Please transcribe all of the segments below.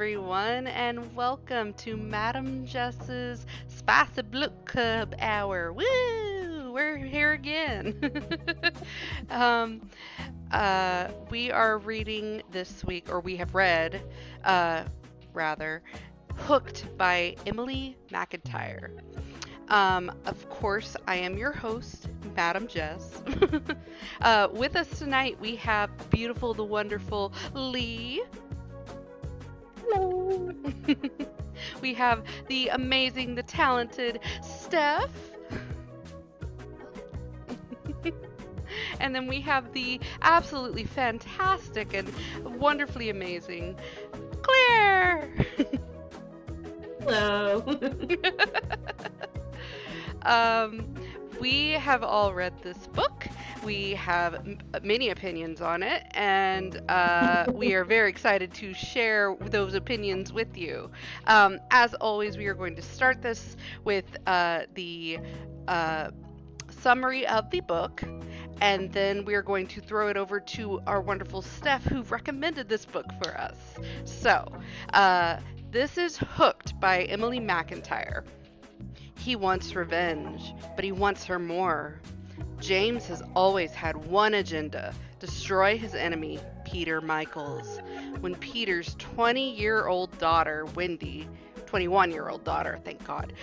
everyone, and welcome to Madam Jess's Spicy Book Club Hour. Woo! We're here again. um, we are reading this week, or we have read, rather, Hooked by Emily Mcintire. Of course, I am your host, Madam Jess. With us tonight, we have the beautiful, the wonderful Lee. Hello. We have the amazing, the talented Steph. And then we have the absolutely fantastic and wonderfully amazing Claire. Hello. um, we have all read this book. We have many opinions on it, and we are very excited to share those opinions with you. As always, we are going to start this with the summary of the book, and then we're going to throw it over to our wonderful Steph, who recommended this book for us. So, this is Hooked by Emily Mcintire. He wants revenge, but he wants her more. James has always had one agenda: destroy his enemy, Peter Michaels. When Peter's 20-year-old daughter, Wendy, 21-year-old daughter, thank God,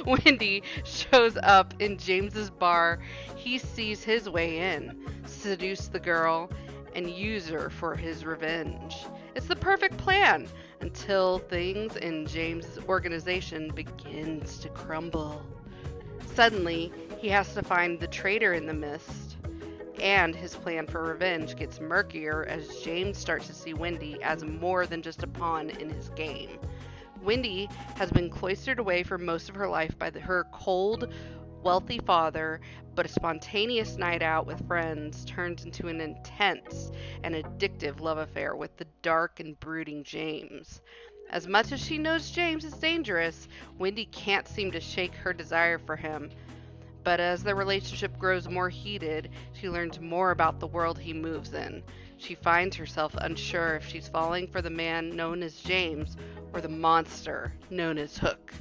Wendy shows up in James's bar, he sees his way in, seduce the girl, and use her for his revenge. It's the perfect plan until things in James's organization begins to crumble. Suddenly, he has to find the traitor in the mist, and his plan for revenge gets murkier as James starts to see Wendy as more than just a pawn in his game. Wendy has been cloistered away for most of her life by her cold, wealthy father, but a spontaneous night out with friends turns into an intense and addictive love affair with the dark and brooding James. As much as she knows James is dangerous, Wendy can't seem to shake her desire for him. But as the relationship grows more heated, she learns more about the world he moves in. She finds herself unsure if she's falling for the man known as James or the monster known as Hook.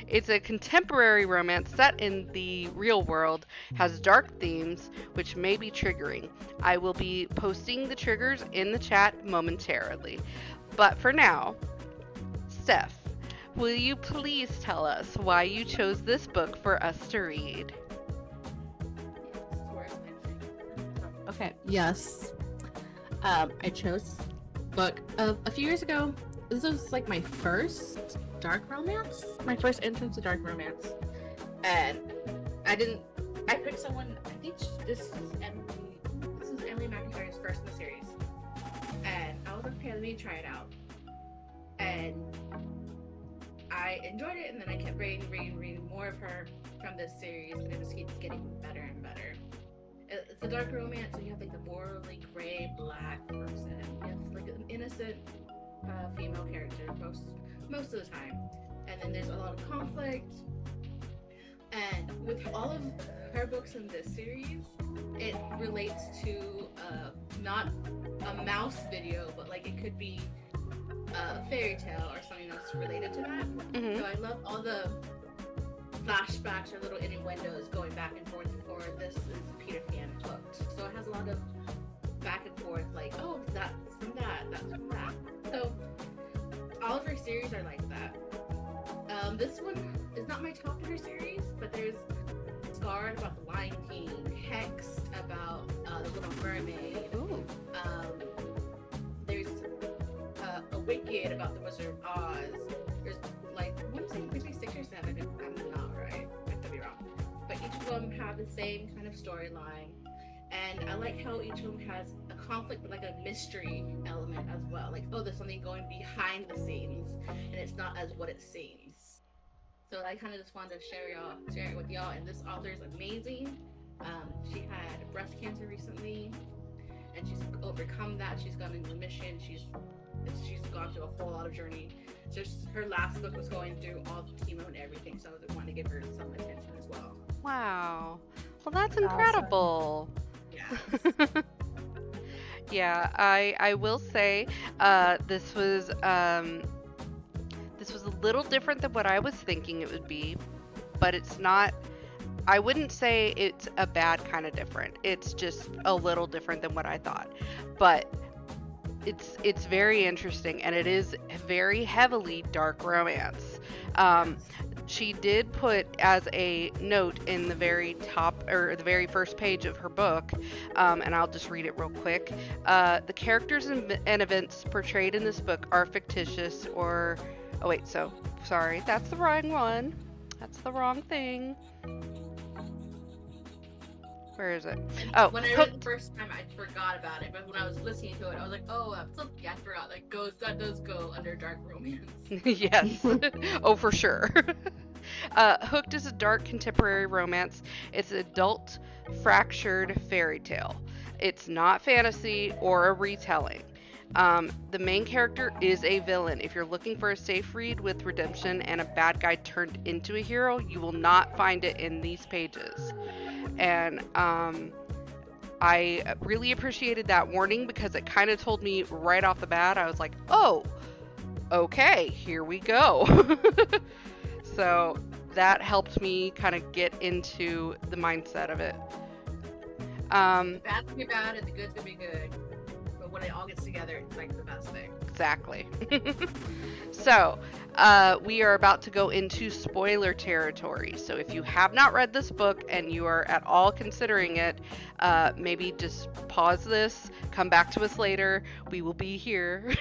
It's a contemporary romance set in the real world, has dark themes, which may be triggering. I will be posting the triggers in the chat momentarily. But for now, Steph, will you please tell us why you chose this book for us to read? Okay. Yes. I chose this book a few years ago. This was like my first dark romance, my first entrance to dark romance, and I picked someone. I think this is Emily McIntyre's first in the series, and I was like, okay, let me try it out, and I enjoyed it, and then I kept reading more of her from this series, and it just keeps getting better and better. It's a dark romance, so you have like the morally gray black person. You have like an innocent female character most of the time, and then there's a lot of conflict. And with all of her books in this series, it relates to not a mouse video, but like it could be a fairy tale or something that's related to that. Mm-hmm. So I love all the flashbacks or little innuendos going back and forth for this is Peter Pan Hooked. So it has a lot of back and forth, like, oh, that's from that's from that. So all of her series are like that. This one is not my top of her series, but there's Scarred about the Lion King, Hex about the Little Mermaid. Ooh. There's a Wicked about the Wizard of Oz. There's like, I want to say maybe 6 or 7 if I'm not right. I could be wrong. But each of them have the same kind of storyline. And I like how each of them has a conflict, but like a mystery element as well. Like, oh, there's something going behind the scenes, and it's not as what it seems. So I kind of just wanted to share it with y'all. And this author is amazing. She had breast cancer recently, and she's overcome that. She's gone into remission. She's gone through a whole lot of journey. Just her last book was going through all the chemo and everything, so I wanted to give her some attention as well. Wow. Well, that's incredible. Yes. Yeah, I will say, this was a little different than what I was thinking it would be, but it's not. I wouldn't say it's a bad kind of different. It's just a little different than what I thought. But it's very interesting, and it is very heavily dark romance. Um, Yes. she did put as a note in the very top or the very first page of her book, and I'll just read it real quick. The characters and events portrayed in this book are fictitious or. Oh, wait, so sorry, that's the wrong one. That's the wrong thing. Where is it? And Oh, when I read it the hooked. first time, I forgot about it. But when I was listening to it, I was like, oh, that's something I forgot. That does go under dark romance. Yes. Oh, for sure. Hooked is a dark contemporary romance. It's an adult, fractured fairy tale. It's not fantasy or a retelling. The main character is a villain. If you're looking for a safe read with redemption and a bad guy turned into a hero, you will not find it in these pages. And I really appreciated that warning because it kind of told me right off the bat. I was like, oh, okay, here we go. So that helped me kind of get into the mindset of it. The bad's gonna be bad and the good's gonna be good. But when it all gets together, it's like the best thing. Exactly. So, we are about to go into spoiler territory. So, if you have not read this book and you are at all considering it, maybe just pause this, come back to us later. We will be here.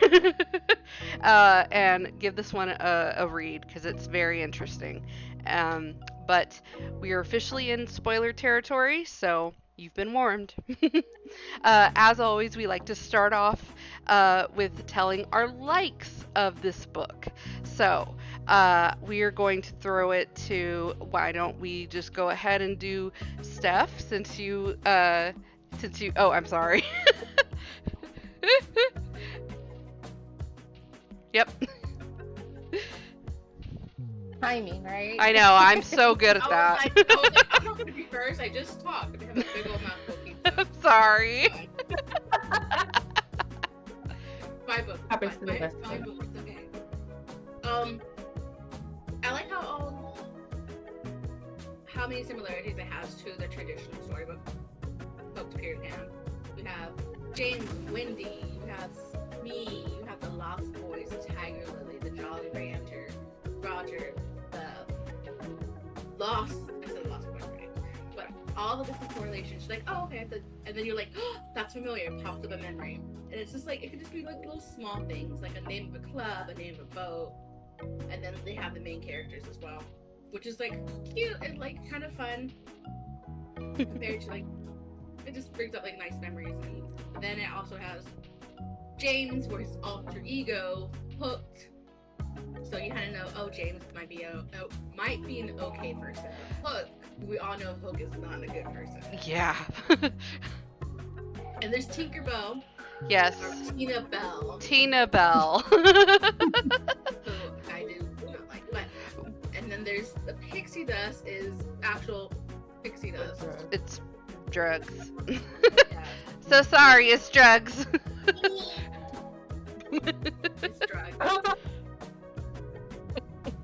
And give this one a read because it's very interesting. But we are officially in spoiler territory, so you've been warned. As always, we like to start off with telling our likes of this book. So, we are going to throw it to, why don't we just go ahead and do Steph, oh, I'm sorry. Yep. Timing, right? I know, I'm so good at that. I'm not gonna be first. I just talked. I have a big old mouth cookie. I'm sorry. My book. Happens to the My best of us. book. It's okay. I like how many similarities it has to the traditional storybook books period now. We have James and Wendy, you have me, you have the Lost Boys, the Tiger Lily, the Jolly Roger, the Lost I said Lost Boys, right? But all the different correlations, you're like, oh okay, and then you're like, oh, that's familiar, it pops up in memory. And it's just like it could just be like little small things, like a name of a club, a name of a boat, and then they have the main characters as well, which is like cute and like kind of fun compared to like it just brings up like nice memories. And then it also has James, where his alter ego Hooked. So you kind of know, oh, James might be an okay person. Hook, we all know Hook is not a good person. Yeah. And there's Tinkerbell, Yes. or Tina Bell. Tina Bell. So I do not like, but and then there's the pixie dust is actual pixie dust. It's drugs. Yeah. So sorry, it's drugs. It's drugs.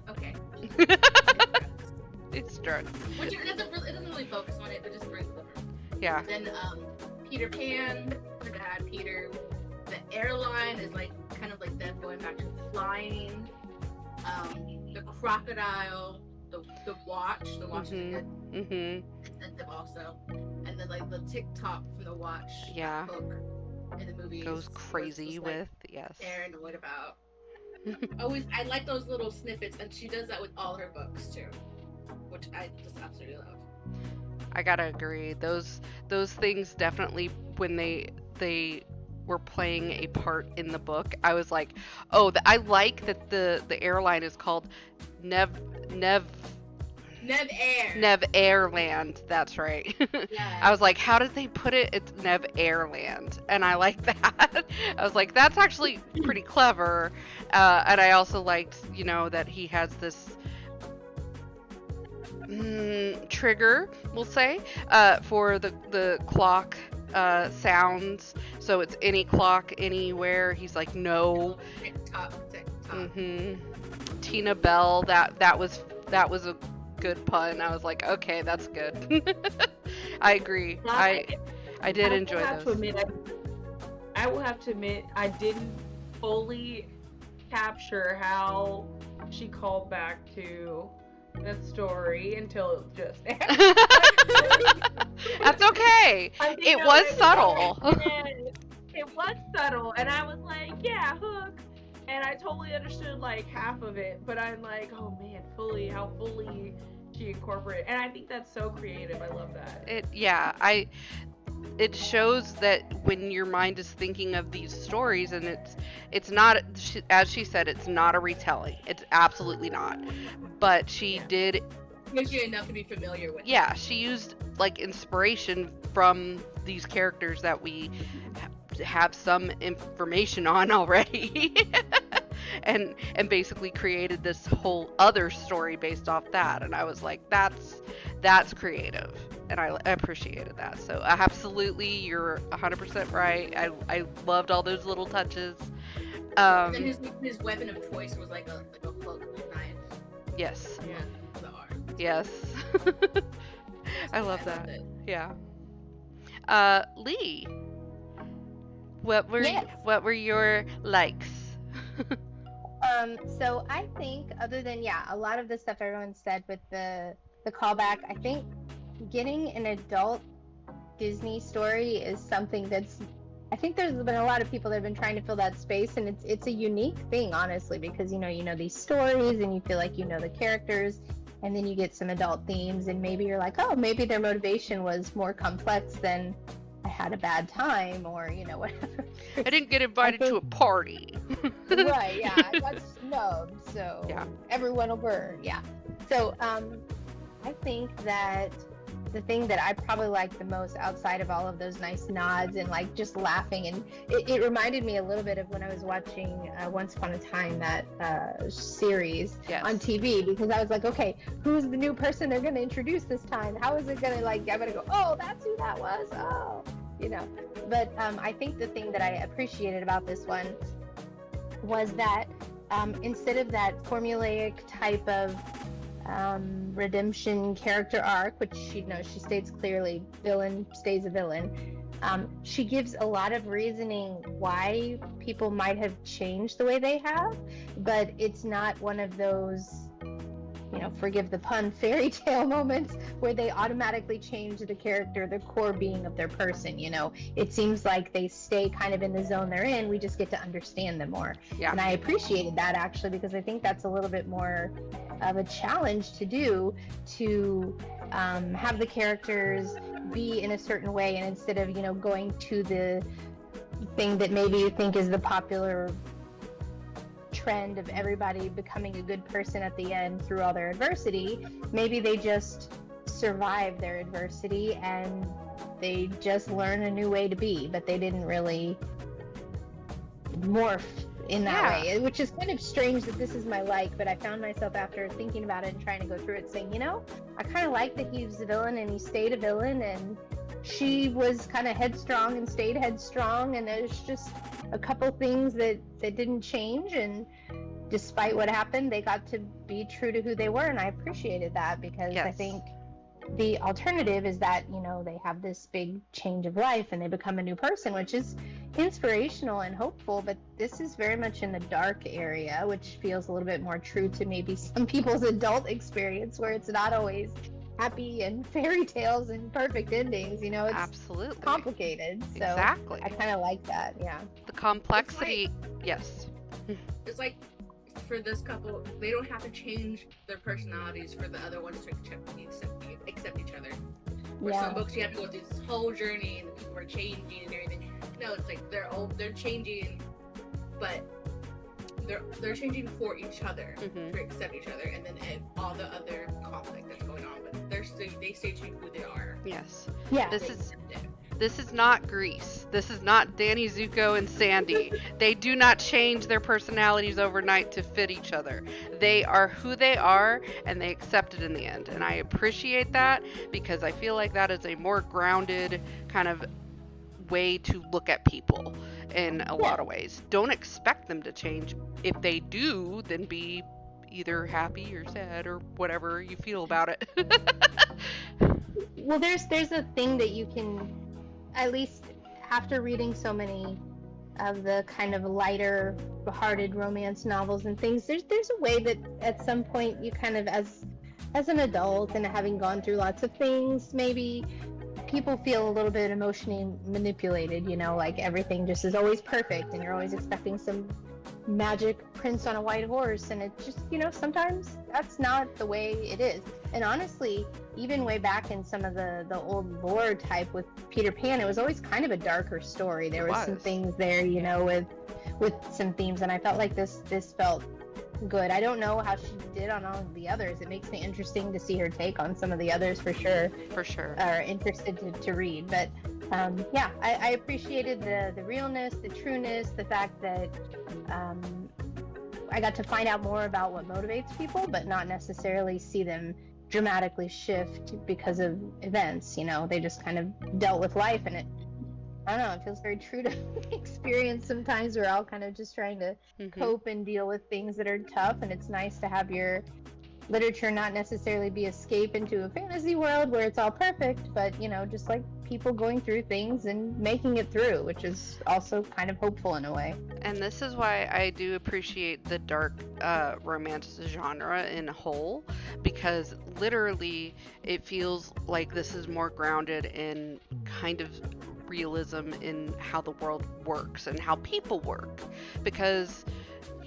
Okay. It's drugs. Which it doesn't really focus on it, but just brings them. Yeah. Then Peter Pan, her dad Peter. The airline is like kind of like them going back to flying. The crocodile, the watch is Mhm. good Mhm. incentive also. And then like the TikTok from the watch Yeah. book in the movie Goes crazy with, yes. paranoid about. I like those little snippets, and she does that with all her books too, which I just absolutely love. I gotta agree. Those things definitely, when they were playing a part in the book, I was like, oh, I like that the airline is called Nev Airland. That's right. Yeah. I was like, how did they put it? It's Nev Airland, and I like that. I was like, that's actually pretty clever. And I also liked, that he has this trigger, we'll say, for the clock sounds. So it's any clock, anywhere. He's like, no. Tick tock, tick tock. Tina Bell. That was a good pun. I was like, okay, that's good. I agree. I did enjoy those. I will have to admit, I didn't fully capture how she called back to that story until just now. That's okay. It was subtle. It was subtle, and I was like, yeah, hook. And I totally understood like half of it, but I'm like, oh man, how fully she incorporated. And I think that's so creative. I love that. It shows that when your mind is thinking of these stories, and it's not, as she said, it's not a retelling. It's absolutely not. But she did Gives you enough to be familiar with. Yeah, she used like inspiration from these characters that we have some information on already. and basically created this whole other story based off that, and I was like, that's creative, and I appreciated that. So absolutely, you're 100% right. I loved all those little touches. And then his weapon of choice was like a hook knife. Yes. Yeah. The arm. Yes. I love that. Yeah. Lee, what were your likes? So I think, other than a lot of the stuff everyone said with the callback, I think getting an adult Disney story is something that's, I think there's been a lot of people that have been trying to fill that space, and it's a unique thing, honestly, because you know these stories and you feel like you know the characters, and then you get some adult themes, and maybe you're like, oh, maybe their motivation was more complex than I had a bad time, or whatever. I didn't get invited to a party. Right, yeah, I got snubbed, so everyone will burn, So I think that the thing that I probably liked the most, outside of all of those nice nods and like just laughing, and it reminded me a little bit of when I was watching Once Upon a Time, that series on TV, because I was like, okay, who's the new person they're going to introduce this time? How is it going to, like, I'm going to go, oh, that's who that was, oh, But I think the thing that I appreciated about this one was that instead of that formulaic type of redemption character arc, which she states clearly, villain stays a villain, she gives a lot of reasoning why people might have changed the way they have, but it's not one of those, forgive the pun, fairy tale moments where they automatically change the character, the core being of their person. It seems like they stay kind of in the zone they're in. We just get to understand them more. And I appreciated that, actually, because I think that's a little bit more of a challenge to do, to have the characters be in a certain way, and instead of going to the thing that maybe you think is the popular trend of everybody becoming a good person at the end through all their adversity, maybe they just survive their adversity and they just learn a new way to be, but they didn't really morph in that way, which is kind of strange that this is my like, but I found myself, after thinking about it and trying to go through it, saying, I kind of like that he was a villain and he stayed a villain, and she was kind of headstrong and stayed headstrong, and there's just a couple things that didn't change, and despite what happened, they got to be true to who they were, and I appreciated that, because I think the alternative is that they have this big change of life and they become a new person, which is inspirational and hopeful, but this is very much in the dark area, which feels a little bit more true to maybe some people's adult experience, where it's not always happy and fairy tales and perfect endings. It's absolutely complicated. So exactly, I kind of like that. The complexity. Yes. It's like, for this couple, they don't have to change their personalities for the other ones to accept each other. For some books, you have to go through this whole journey, and the people are changing and everything. No, it's like they're changing, but they're changing for each other, to accept each other, and then all the other conflict that's going on. But they stay true to who they are. Yes. Yeah. This is not Grease. This is not Danny Zuko and Sandy. They do not change their personalities overnight to fit each other. They are who they are, and they accept it in the end. And I appreciate that, because I feel like that is a more grounded kind of way to look at people in a Yeah. lot of ways. Don't expect them to change. If they do, then be either happy or sad or whatever you feel about it. Well, there's a thing that you can, at least after reading so many of the kind of lighter hearted romance novels and things, there's a way that at some point you kind of, as an adult and having gone through lots of things, maybe people feel a little bit emotionally manipulated, like everything just is always perfect and you're always expecting some magic prince on a white horse, and it just, sometimes that's not the way it is. And honestly, even way back in some of the old lore type with Peter Pan, it was always kind of a darker story. There was some things there, with some themes, and I felt like this felt good. I don't know how she did on all of the others. It makes me interesting to see her take on some of the others for sure. For sure. Or interested to read. But yeah, I appreciated the realness, the trueness, the fact that I got to find out more about what motivates people, but not necessarily see them dramatically shift because of events. They just kind of dealt with life, and I don't know, it feels very true to experience sometimes. We're all kind of just trying to cope and deal with things that are tough, and it's nice to have your literature not necessarily be escape into a fantasy world where it's all perfect, but just like people going through things and making it through, which is also kind of hopeful in a way. And this is why I do appreciate the dark romance genre in whole, because literally it feels like this is more grounded in kind of realism in how the world works and how people work, because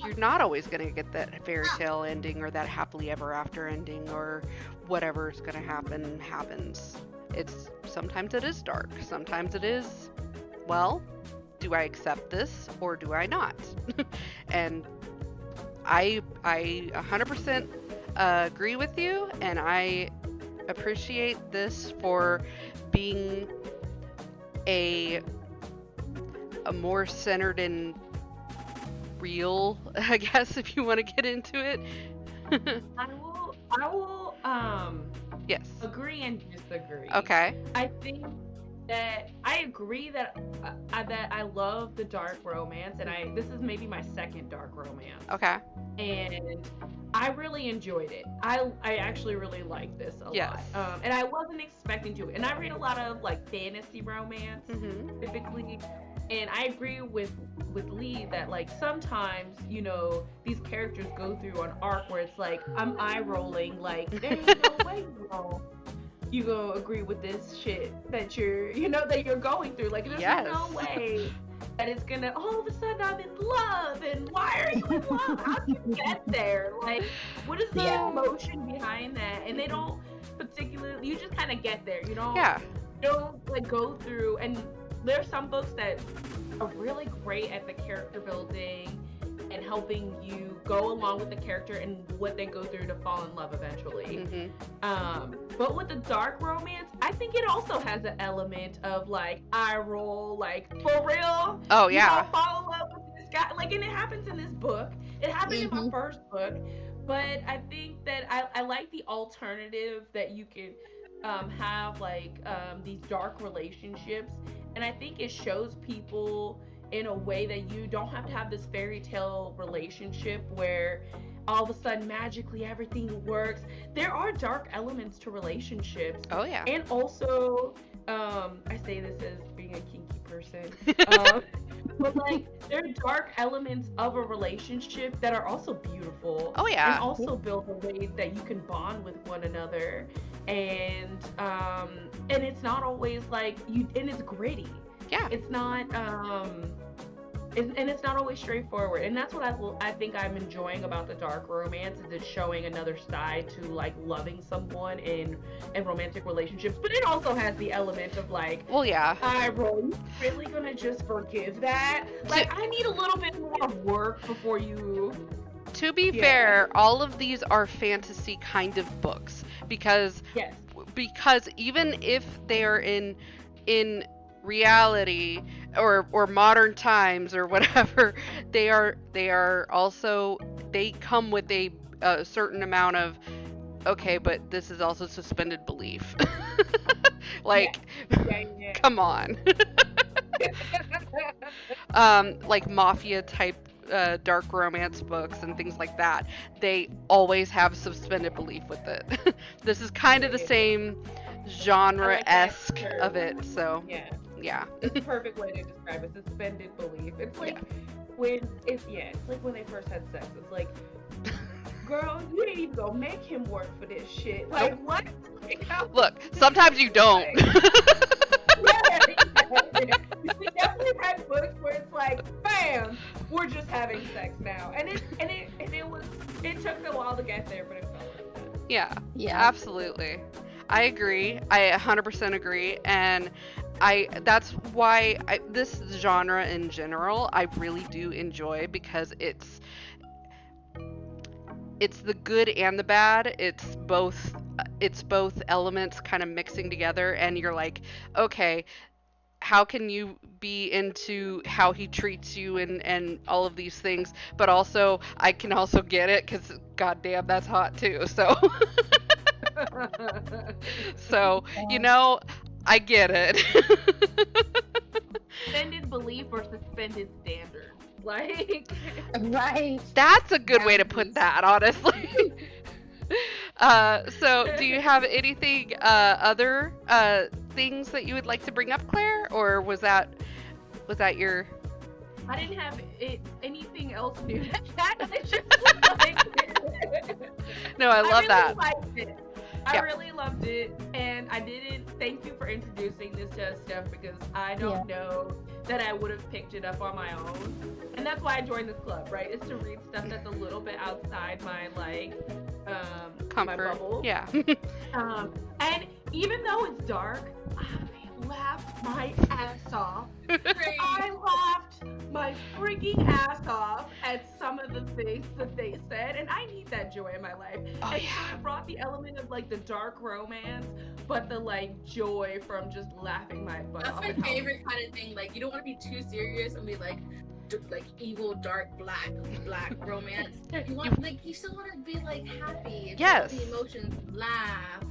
you're not always going to get that fairy tale ending or that happily ever after ending, or whatever's going to happen happens. Sometimes it is dark, sometimes it is, well, do I accept this or do I not? And I 100% agree with you, and I appreciate this for being a more centered and real, I guess, if you want to get into it. I will Yes. agree and disagree. Okay. I think that I agree that I love the dark romance, and this is maybe my second dark romance. Okay. And I really enjoyed it. I actually really liked this a Yes. lot. And I wasn't expecting to. And I read a lot of like fantasy romance typically. And I agree with Lee that like sometimes, these characters go through an arc where it's like I'm eye rolling, like there ain't no way you gonna agree with this shit that you're going through. Like there's no way that it's gonna all of a sudden I'm in love, and why are you in love? How'd you get there? Like what is the emotion behind that? And they don't particularly, you just kind of get there, you don't like go through. And there's some books that are really great at the character building and helping you go along with the character and what they go through to fall in love eventually. But with the dark romance, I think it also has an element of like eye roll, like for real. Oh yeah. Fall in love with this guy, like, and it happens in this book. It happened in my first book, but I think that I like the alternative that you can have like these dark relationships, and I think it shows people in a way that you don't have to have this fairy tale relationship where all of a sudden magically everything works. There are dark elements to relationships. Oh yeah. And also, I say this as being a kinky person, but like there are dark elements of a relationship that are also beautiful. Oh yeah. And also build a way that you can bond with one another. And it's not always like and it's gritty. Yeah. It's not and it's not always straightforward, and that's what I think I'm enjoying about the dark romance, is it's showing another side to like loving someone in romantic relationships. But it also has the element of like, well, yeah, I'm really gonna just forgive that? Like I need a little bit more work before you. To be fair, all of these are fantasy kind of books because even if they are in reality or modern times or whatever, they come with a certain amount of okay, but this is also suspended belief. Like come on. like mafia type dark romance books and things like that, they always have suspended belief with it. This is kind of the same I genre-esque like that of term. it, so Yeah, yeah. it's the perfect way to describe it. Suspended belief. It's like it's like when they first had sex. It's like, girl, you ain't even gonna make him work for this shit. Like what? Like, Look, sometimes you don't. yeah. We definitely had books where it's like, bam, we're just having sex now, and it took a while to get there, but it felt like that. Yeah, Yeah. absolutely. I agree. I 100% agree. And that's why this genre in general, I really do enjoy, because it's the good and the bad. It's both elements kind of mixing together, and you're like, okay, how can you be into how he treats you and all of these things, but also I can also get it because goddamn, that's hot too. So so I get it. Suspended belief or suspended standards. Like, Right. That's a good way to put Boundaries. that, honestly. So do you have anything other things that you would like to bring up, Claire, or was that your? I didn't have anything else new to chat. I just like, No, I love really that. liked it. Yeah. I really loved it, and I didn't. Thank you for introducing this to us, Steph, because I don't know that I would have picked it up on my own, and that's why I joined this club. Right, is to read stuff that's a little bit outside my my Comfort. bubble. Yeah. And even though it's dark, I laughed my ass off. I laughed my freaking ass off at some of the things that they said, and I need that joy in my life. Oh, and yeah. so it brought the element of like the dark romance, but the like joy from just laughing my butt That's off. my at how- favorite kind of thing. Like, you don't want to be too serious and be like evil, dark, black romance. You want you still want to be like happy. And Yes. feel the emotions, laugh.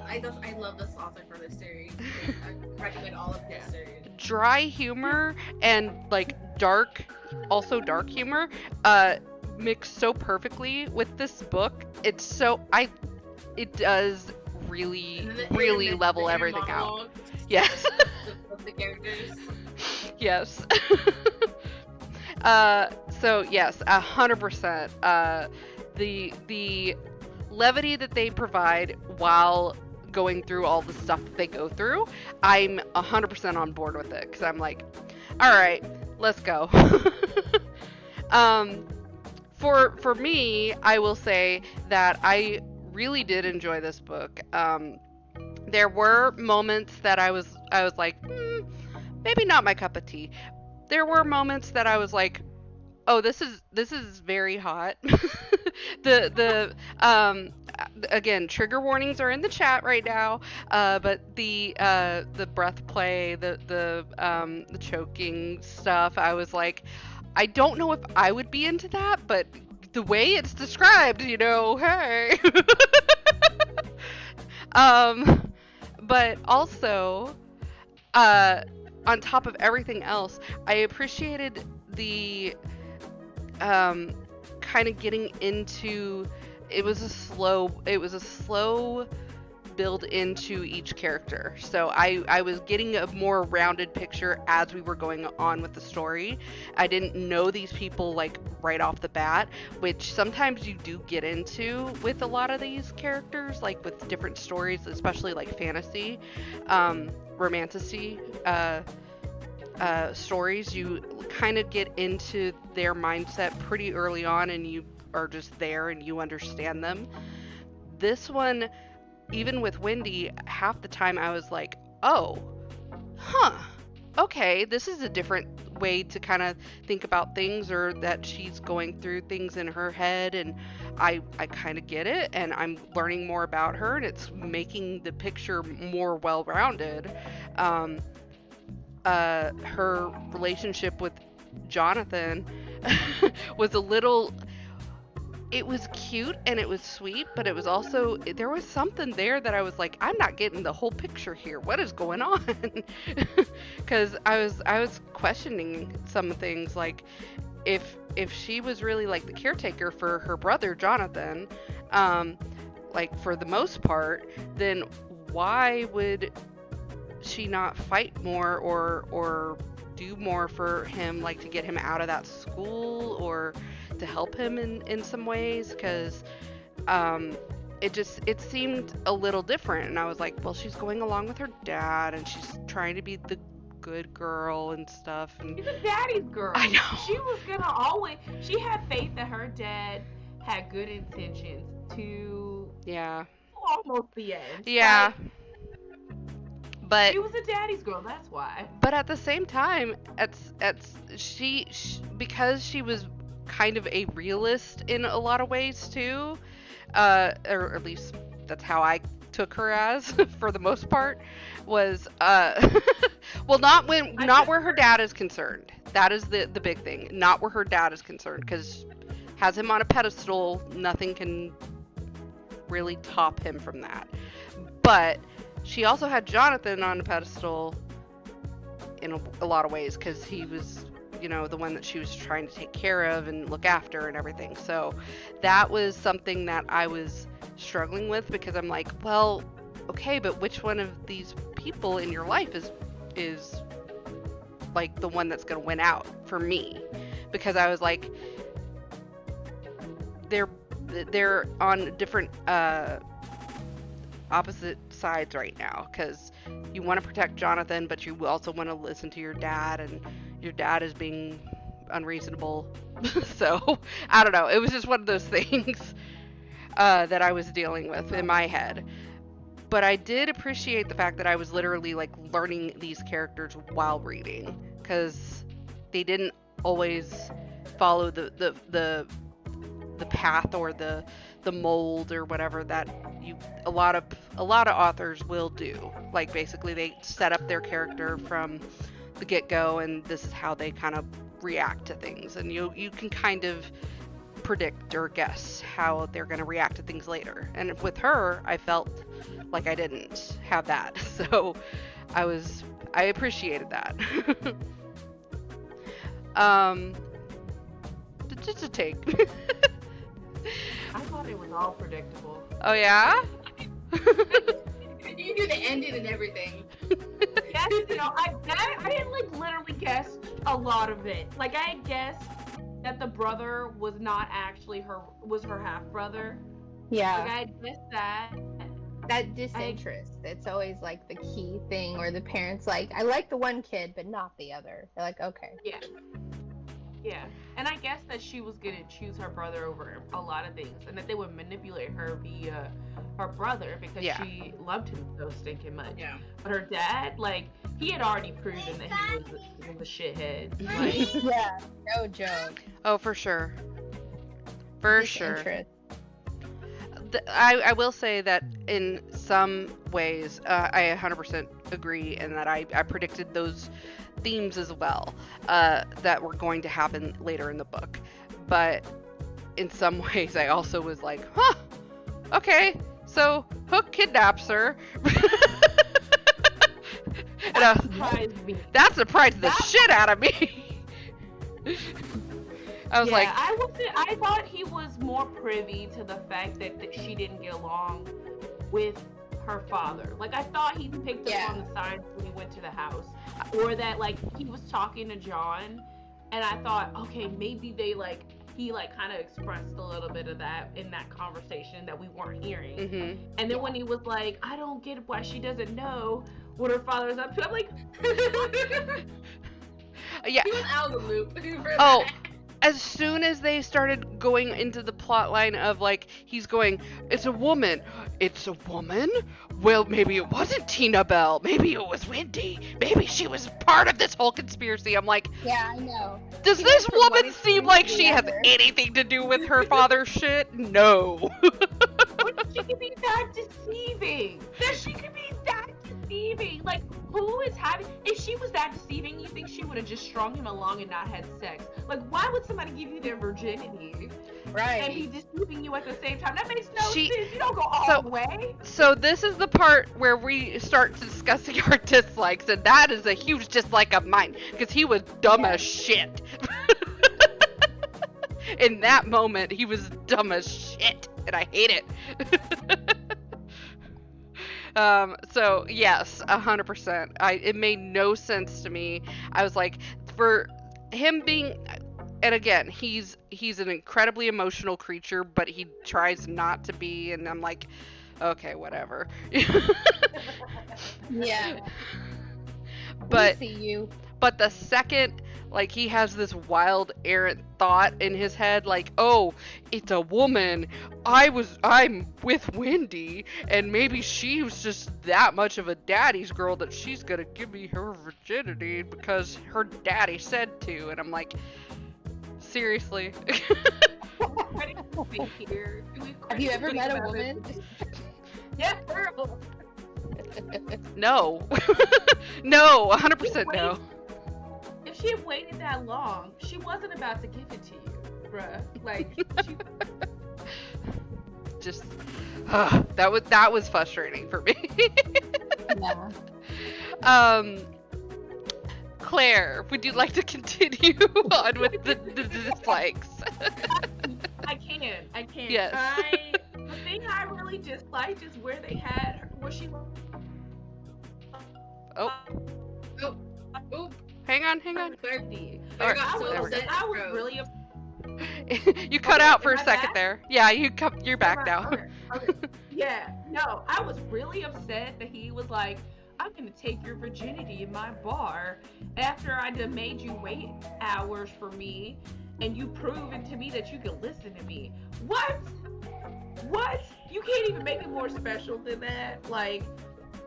I love this author for this series. I recommend all of this series. Dry humor and like dark humor mix so perfectly with this book. It does really And then the really inner- level the inner everything out. monologue Yes. of the characters. Yes. So yes, 100%. The levity that they provide while going through all the stuff that they go through, I'm 100% on board with it, because I'm like, all right, let's go. For me, I will say that I really did enjoy this book. There were moments that I was like, maybe not my cup of tea. There were moments that I was like, oh, this is very hot. the again, trigger warnings are in the chat right now. But the breath play, the choking stuff, I was like, I don't know if I would be into that, but the way it's described, hey. But also, on top of everything else, I appreciated the kind of getting into. It was a slow build into each character. So I was getting a more rounded picture as we were going on with the story. I didn't know these people like right off the bat, which sometimes you do get into with a lot of these characters, like with different stories, especially like fantasy, romantasy stories. You kind of get into their mindset pretty early on, and you are just there and you understand them. This one, even with Wendy, half the time I was like, oh, okay, this is a different way to kind of think about things, or that she's going through things in her head, and I kind of get it, and I'm learning more about her, and it's making the picture more well-rounded. Her relationship with Jonathan was a little it was cute and it was sweet, but it was also, there was something there that I was like, I'm not getting the whole picture here. What is going on? Because I was questioning some things, like if she was really like the caretaker for her brother Jonathan, like for the most part, then why would she not fight more or do more for him, like to get him out of that school or to help him in some ways? Because it seemed a little different, and I was like, well, she's going along with her dad and she's trying to be the good girl and stuff, and She's a daddy's girl. I know. She was gonna always. She had faith that her dad had good intentions to yeah, almost the end. yeah, but She was a daddy's girl. That's why. but at the same time, she because she was kind of a realist in a lot of ways too, or at least that's how I took her as for the most part, was well, not where her dad is concerned. That is the big thing. Not where her dad is concerned, because has him on a pedestal. Nothing can really top him from that. But she also had Jonathan on a pedestal in a lot of ways, because he was, the one that she was trying to take care of and look after and everything. So that was something that I was struggling with, because I'm like, well, okay, but which one of these people in your life is like the one that's going to win out for me? Because I was like, they're on different opposite sides right now, because you want to protect Jonathan, but you also want to listen to your dad, and your dad is being unreasonable. So I don't know, it was just one of those things that I was dealing with in my head. But I did appreciate the fact that I was literally like learning these characters while reading, because they didn't always follow the path or the mold or whatever that a lot of authors will do. Like basically they set up their character from the get-go, and this is how they kind of react to things, and you can kind of predict or guess how they're going to react to things later. And with her, I felt like I didn't have that. So I appreciated that. Just a take. I thought it was all predictable. Oh yeah? You knew the ending and everything. Yes, I didn't like literally guess a lot of it. Like I guessed that the brother was not actually was her half brother. Yeah. Like I guessed that. That disinterest. It's always like the key thing, or the parents like, I like the one kid, but not the other. They're like, okay. Yeah. Yeah. And I guess that she was gonna choose her brother over a lot of things, and that they would manipulate her via her brother because she loved him so stinking much. Yeah. But her dad, like, he had already proven that he was a shithead. Like, Yeah, no joke. Oh, for sure. For sure. Disinterest. I will say that in some ways, I 100% agree, and that I predicted those themes as well, that were going to happen later in the book. But in some ways, I also was like, huh, okay, so Hook kidnaps her. that surprised me. That surprised the shit out of me. I was like, I thought he was more privy to the fact that she didn't get along with her father. Like, I thought he picked up on the signs when he went to the house, or that like he was talking to John, and I thought, okay, maybe he kind of expressed a little bit of that in that conversation that we weren't hearing. mm-hmm. And then when he was like, I don't get why she doesn't know what her father's up to, I'm like, yeah. He was out of the loop. Oh, as soon as they started going into the plot line of like, he's going, it's a woman. It's a woman? Well, maybe it wasn't Tina Bell. Maybe it was Wendy. Maybe she was part of this whole conspiracy. I'm like, Yeah, I know. does She this went from one woman seem extreme like to she the has other. anything to do with her father's shit? No. she could be that deceiving. That she could be that deceiving. deceiving. Like, who is having? If she was that deceiving, you think she would have just strung him along and not had sex? Like, why would somebody give you their virginity and be deceiving you at the same time? That makes no sense. You don't go all the way. So this is the part where we start discussing our dislikes, and that is a huge dislike of mine because he was dumb as shit. In that moment, he was dumb as shit, and I hate it. So yes, 100%. It made no sense to me. I was like, for him being, and again, he's an incredibly emotional creature, but he tries not to be, and I'm like, okay, whatever. Yeah. But We see you. But the second, like, he has this wild, errant thought in his head, like, oh, it's a woman. I'm with Wendy, and maybe she was just that much of a daddy's girl that she's gonna give me her virginity because her daddy said to. And I'm like, seriously? Have you ever met a woman? Yeah, girl. No. No, 100% no. If she had waited that long, she wasn't about to give it to you, bruh. Like, she... Just, that was frustrating for me. Yeah. Claire, would you like to continue on with the dislikes? I can. Yes. The thing I really disliked is where they had her, where she. Oh. Hang on. Thirsty. All right, I was really. You cut out for a second there. Yeah, you're back now. Okay. Yeah, no, I was really upset that he was like, I'm gonna take your virginity in my bar after I done made you wait hours for me and you proven to me that you can listen to me. What? You can't even make it more special than that. Like,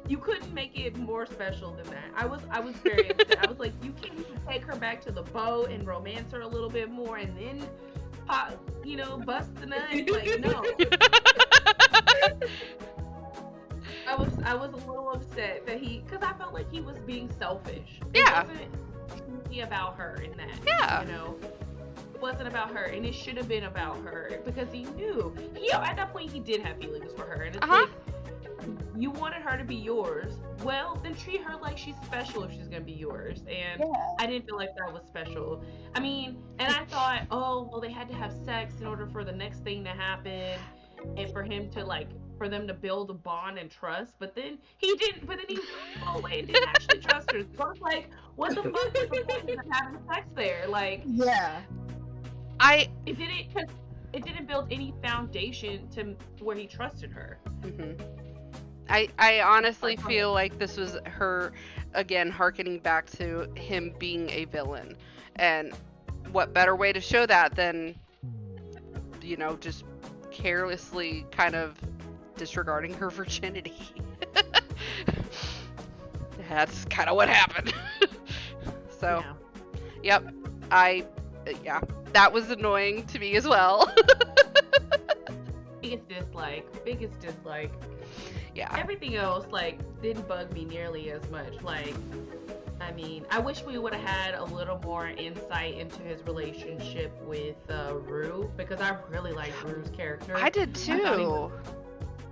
you couldn't make it more special than that. I was very upset. I was like, you can't even take her back to the boat and romance her a little bit more and then bust the nut. Like, no. I was a little upset that because I felt like he was being selfish. Yeah. It wasn't truly about her in that. Yeah. It wasn't about her, and it should have been about her because he knew. At that point, he did have feelings for her, and it's like, you wanted her to be yours. Well, then treat her like she's special if she's gonna be yours. And I didn't feel like that was special. I mean, and I thought, oh, well, they had to have sex in order for the next thing to happen, and for them to build a bond and trust. But then he didn't. But then he went away and didn't actually trust her. So I was like, what the fuck is the point of having sex there? Like, yeah. It didn't build any foundation to where he trusted her. Mm-hmm. I honestly feel like this was her, again, hearkening back to him being a villain. And what better way to show that than, just carelessly kind of disregarding her virginity. That's kind of what happened. So, Yep. That was annoying to me as well. Biggest dislike. Yeah. Everything else, didn't bug me nearly as much. I mean, I wish we would have had a little more insight into his relationship with Rue, because I really liked Rue's character. I did too. I thought he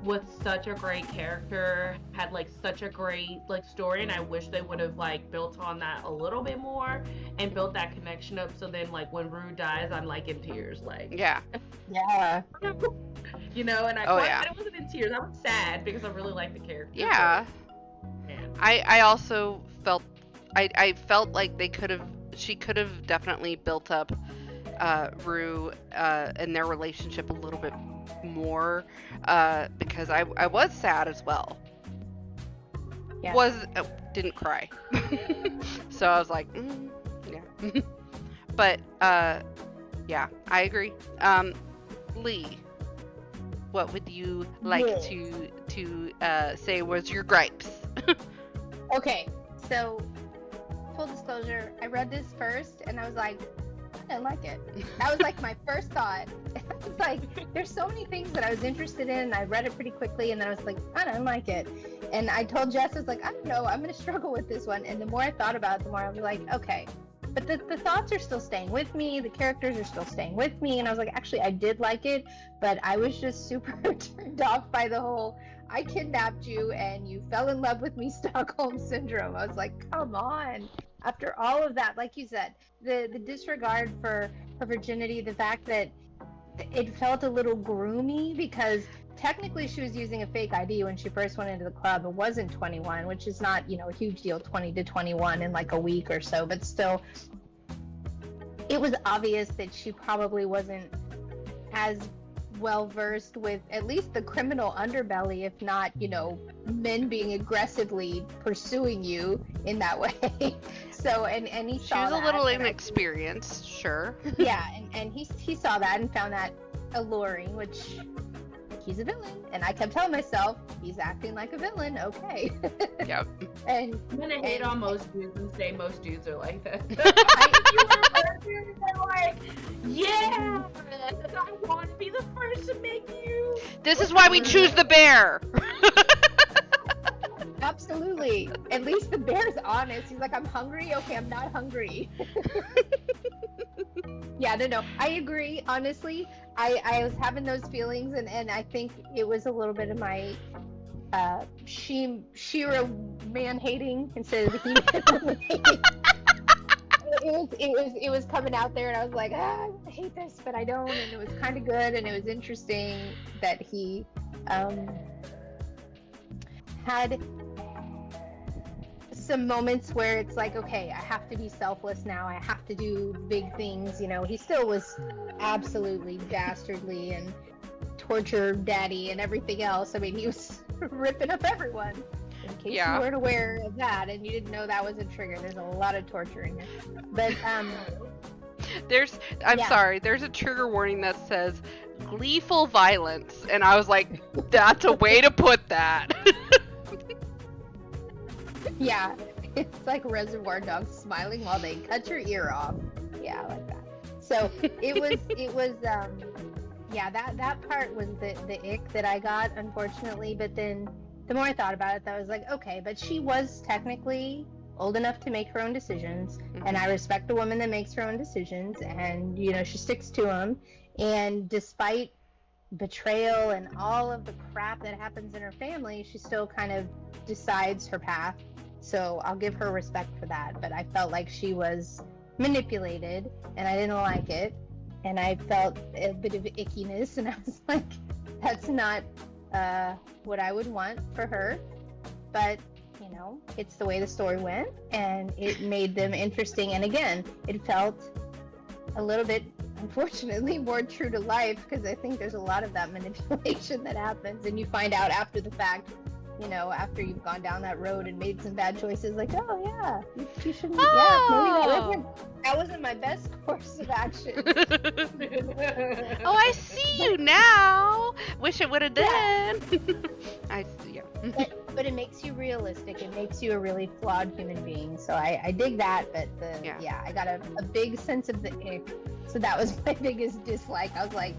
was such a great character, had such a great story, and I wish they would have built on that a little bit more and built that connection up. So then when Rue dies, I'm in tears. Yeah. Yeah. And I wasn't in tears. I was sad because I really liked the character. Yeah. Man. I also felt I felt like she could have definitely built up Rue and their relationship a little bit more, because I was sad as well. Yeah. Didn't cry. So I was like, yeah. But yeah, I agree. Lee, what would you like to say was your gripes? Okay, so full disclosure, I read this first and I was like, I didn't like it. That was my first thought. I was like, there's so many things that I was interested in, and I read it pretty quickly, and then I was like, I don't like it. And I told Jess, I was like, I don't know, I'm gonna struggle with this one. And the more I thought about it, the more I was like, okay. But the thoughts are still staying with me, the characters are still staying with me, and I was like, actually, I did like it, but I was just super turned off by the whole, I kidnapped you and you fell in love with me Stockholm syndrome. I was like, come on. After all of that, like you said, the disregard for her virginity, the fact that it felt a little groomy because technically she was using a fake ID when she first went into the club. It wasn't 21, which is not, a huge deal, 20 to 21 in like a week or so, but still, it was obvious that she probably wasn't as well versed with at least the criminal underbelly, if not, men being aggressively pursuing you in that way. So, and he She saw was a that, little and inexperienced, sure. yeah, and he saw that and found that alluring, which he's a villain, and I kept telling myself he's acting like a villain. Okay. Yep. And I'm gonna hate on most dudes and say most dudes are like that. They're like, yeah, I want to be the first to make you. This is why we choose the bear. absolutely. At least the bear's honest. He's like, I'm hungry. Okay, I'm not hungry. Yeah, no. I agree. Honestly, I was having those feelings, and I think it was a little bit of my Shira man hating instead of the he-man hating. It was coming out there, and I was like, I hate this, but I don't. And it was kind of good, and it was interesting that he had some moments where it's like, okay, I have to be selfless now. I have to do big things. He still was absolutely dastardly and torture daddy and everything else. I mean, he was ripping up everyone. In case you weren't aware of that and you didn't know that was a trigger, there's a lot of torture in here. But I'm sorry, there's a trigger warning that says gleeful violence, and I was like, that's a way to put that. Yeah, it's like Reservoir Dogs smiling while they cut your ear off. Yeah, I like that. So it was that part was the ick that I got, unfortunately. But then the more I thought about it, I was like, okay, but she was technically old enough to make her own decisions, and I respect the woman that makes her own decisions, and she sticks to them. And despite betrayal and all of the crap that happens in her family, she still kind of decides her path. So I'll give her respect for that. But I felt like she was manipulated, and I didn't like it, and I felt a bit of ickiness, and I was like, that's not what I would want for her. But it's the way the story went, and it made them interesting. And again, it felt a little bit, unfortunately, more true to life, because I think there's a lot of that manipulation that happens, and you find out after the fact, after you've gone down that road and made some bad choices, like, oh yeah, you shouldn't. Yeah, maybe that wasn't my best course of action. Oh, I see you now. Wish it would have done. But it makes you realistic. It makes you a really flawed human being. So I dig that. But I got a big sense of the ick. So that was my biggest dislike. I was like,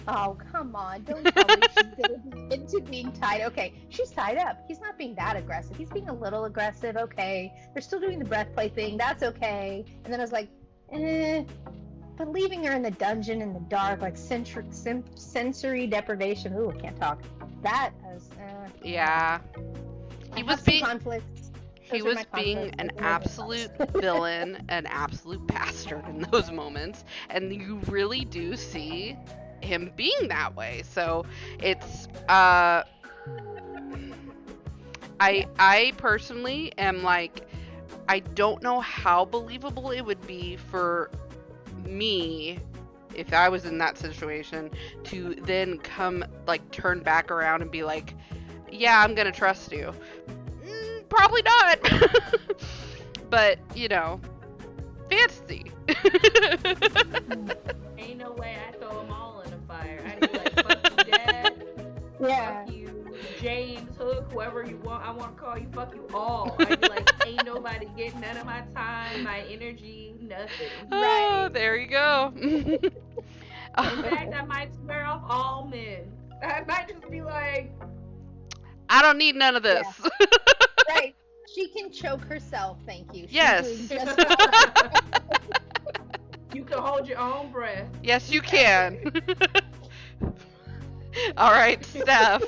oh, come on. Don't tell me she's going to be into being tied. Okay, she's tied up. He's not being that aggressive. He's being a little aggressive. Okay. They're still doing the breath play thing. That's okay. And then I was like, but leaving her in the dungeon in the dark, like sensory deprivation. Ooh, I can't talk. That was, yeah. He was being conflicts. He was being an absolute villain, an absolute bastard in those moments, and you really do see him being that way. So it's I personally am like, I don't know how believable it would be for me if I was in that situation to then turn back around and be like, yeah, I'm gonna trust you. Probably not. But fantasy. Ain't no way I throw them all in the fire. I'd be like, fuck you, Dad. Yeah. Fuck you, James, Hook, whoever you want. I want to call you. Fuck you all. I'd be like, ain't nobody getting none of my time, my energy, nothing. Oh, there you go. In fact, I might swear off all men. I might just be like, I don't need none of this. Right. She can choke herself, thank you. She's Yes. doing just fine. You can hold your own breath. Yes, you can. All right, Steph.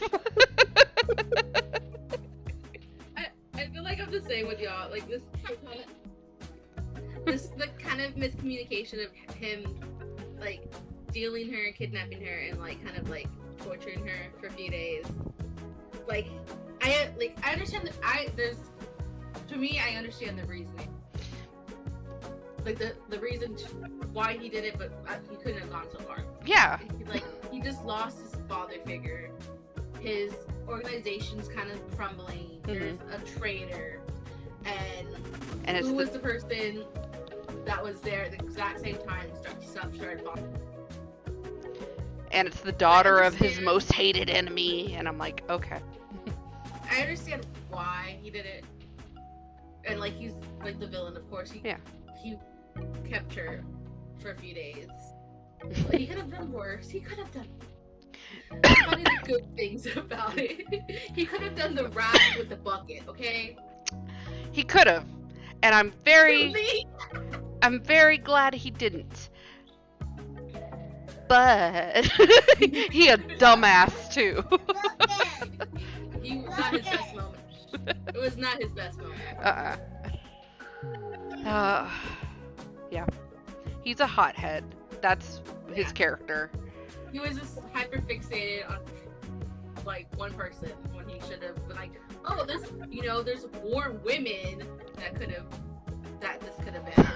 I feel like I'm the same with y'all. Like this the kind of miscommunication of him like stealing her, kidnapping her, and like kind of like torturing her for a few days. Like I understand that to me I understand the reasoning. Like the reason why he did it, but he couldn't have gone so far. Yeah. He just lost his father figure. His organization's kind of crumbling. There's a traitor, and it's who was the person that was there at the exact same time stuff started falling. And it's the daughter of his most hated enemy, and I'm like, okay. I understand why he did it, and like he's like the villain, of course. He kept her for a few days. But he could have done worse. He could have done one of the good things about it. He could have done the rat with the bucket, okay? He could have, and I'm very glad he didn't. But he a dumbass too. He was not his best moment. It was not his best moment. Yeah. He's a hothead. That's his character. He was just hyper fixated on like one person when he should have been like, oh, there's more women that this could have been.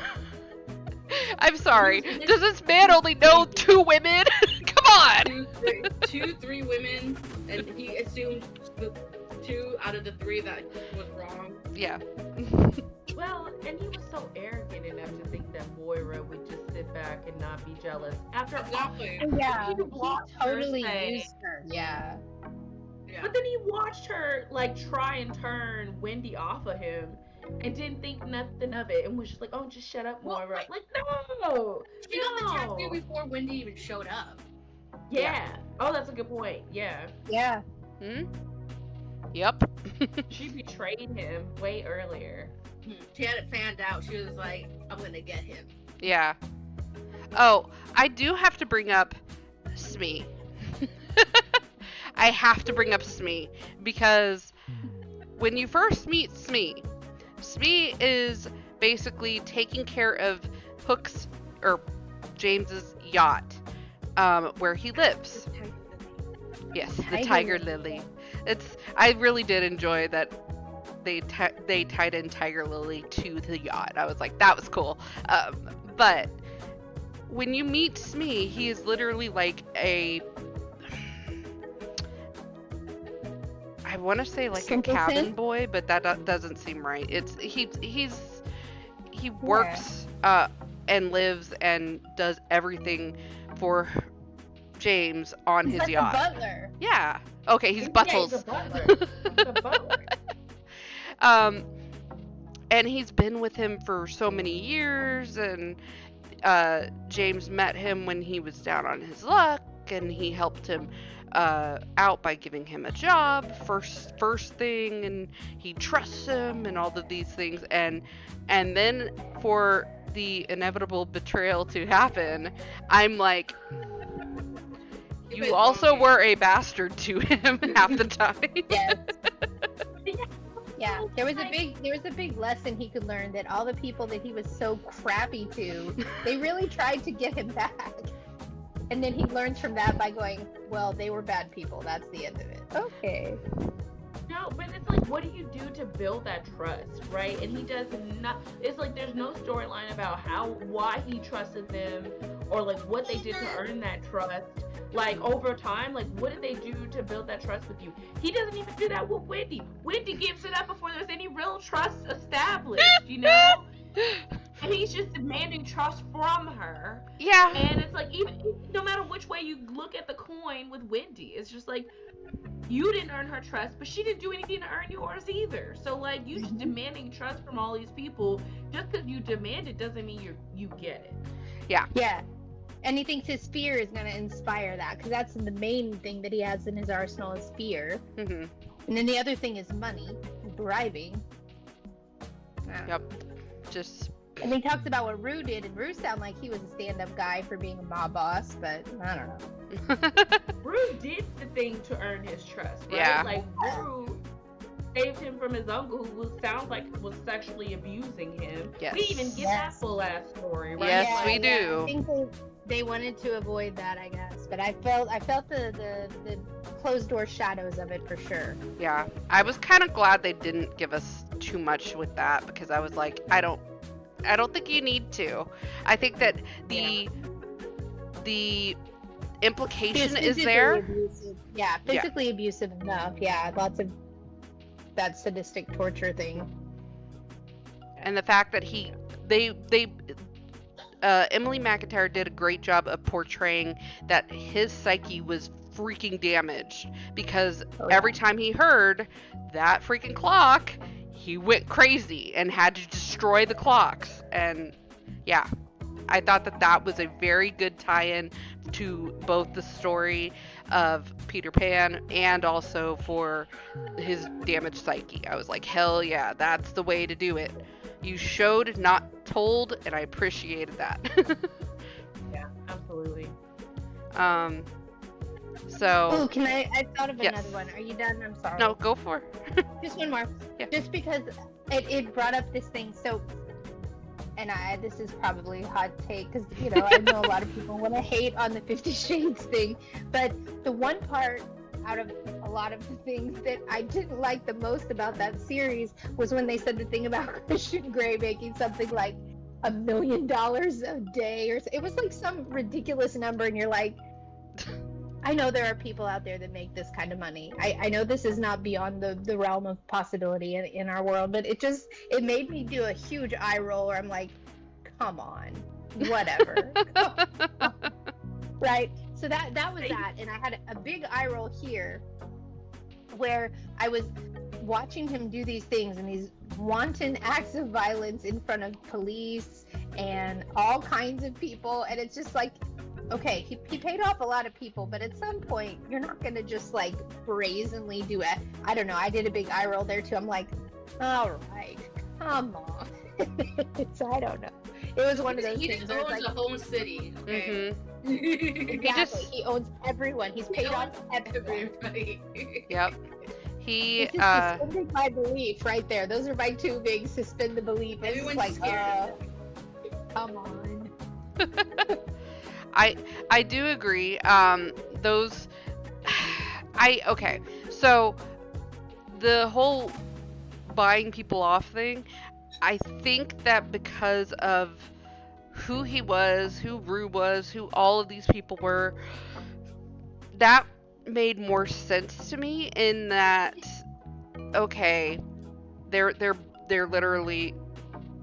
I'm sorry. Does this man only know 2 women? Come on! 3 women, and he assumed the 2 out of the 3 that was wrong. Yeah. Well, and he was so arrogant enough to think that Moira would just sit back and not be jealous. After Exactly. Yeah, he watched her totally say- used her. Yeah. But then he watched her like try and turn Wendy off of him and didn't think nothing of it and was just like, oh, just shut up, Well, Moira. Like, no! She got the tattoo before Wendy even showed up. Yeah. Oh, that's a good point. Yeah. Yeah. Yep. She betrayed him way earlier. She had it planned out. She was like, I'm gonna get him. Yeah. Oh, I do have to bring up Smee. I have to bring up Smee because when you first meet Smee, Smee is basically taking care of Hook's or James's yacht, where he lives. Yes, the Tiger Lily. I really did enjoy that they tied in Tiger Lily to the yacht. I was like, that was cool. But when you meet Smee, he is literally like I want to say like Simpleton? a cabin boy, but that doesn't seem right. He works and lives and does everything for James on He's his like yacht. a butler. Yeah. Okay, he's Yeah, Buttles. he's a butler. He's a butler. And he's been with him for so many years, and James met him when he was down on his luck, and he helped him out by giving him a job first thing, and he trusts him and all of these things, and then for the inevitable betrayal to happen, I'm like, you also were a bastard to him half the time. Yes. Yeah, there was a big lesson he could learn that all the people that he was so crappy to, they really tried to get him back. And then he learns from that by going, well, they were bad people. That's the end of it. Okay. No, but it's like, what do you do to build that trust, right? And he does not. It's like there's no storyline about why he trusted them, or like what they did to earn that trust. Like over time, like what did they do to build that trust with you? He doesn't even do that with Wendy. Wendy gives it up before there's any real trust established, you know? And he's just demanding trust from her. Yeah. And it's like, even no matter which way you look at the coin with Wendy, it's just like, you didn't earn her trust, but she didn't do anything to earn yours either. So like, you just demanding trust from all these people. Just because you demand it doesn't mean you get it. Yeah. And he thinks his fear is going to inspire that, because that's the main thing that he has in his arsenal is fear. Mm-hmm. And then the other thing is money, bribing. Yep. Just And he talks about what Rue did, and Rue sounded like he was a stand-up guy for being a mob boss, but I don't know. Rue did the thing to earn his trust, right? Yeah. Like Rue saved him from his uncle, who sounds like was sexually abusing him. Yes. We even get that full ass story, right? Yes, Yeah, we do. I think they wanted to avoid that, I guess. But I felt the closed door shadows of it for sure. Yeah. I was kind of glad they didn't give us too much with that, because I was like, I don't think you need to. I think that the implication is Physically there. abusive. Yeah, physically abusive enough. Yeah, lots of that sadistic torture thing. And the fact that Emily Mcintire did a great job of portraying that his psyche was freaking damaged, because every time he heard that freaking clock, he went crazy and had to destroy the clocks. And yeah, I thought that was a very good tie-in to both the story of Peter Pan and also for his damaged psyche. I was like, hell yeah, that's the way to do it. You showed, not told, and I appreciated that. Yeah, absolutely. So. Oh, can I thought of Yes. another one. Are you done? I'm sorry. No, go for it. Just one more. Yeah. Just because it brought up this thing. So, and this is probably a hot take, because I know a lot of people want to hate on the 50 Shades thing, but the one part out of a lot of the things that I didn't like the most about that series was when they said the thing about Christian Grey making something like $1 million a day, or it was like some ridiculous number, and you're like, I know there are people out there that make this kind of money. I know this is not beyond the realm of possibility in our world, but it made me do a huge eye roll where I'm like, come on, whatever. Right? So that was that. And I had a big eye roll here where I was watching him do these things and these wanton acts of violence in front of police and all kinds of people. And it's just like, okay, he paid off a lot of people, but at some point, you're not going to just like brazenly do it. I don't know. I did a big eye roll there too. I'm like, all right, come on. I don't know. It was one of those He things. just where it's owns like, a whole city. Okay. exactly. He owns everyone. He's paid off everyone. Everybody. Yep. He This is suspended by belief right there. Those are my two big suspend the belief. It's Everyone's like, scared. come on. I do agree. Okay. So the whole buying people off thing, I think that because of who he was, who Rue was, who all of these people were, that made more sense to me in that, okay, they're literally,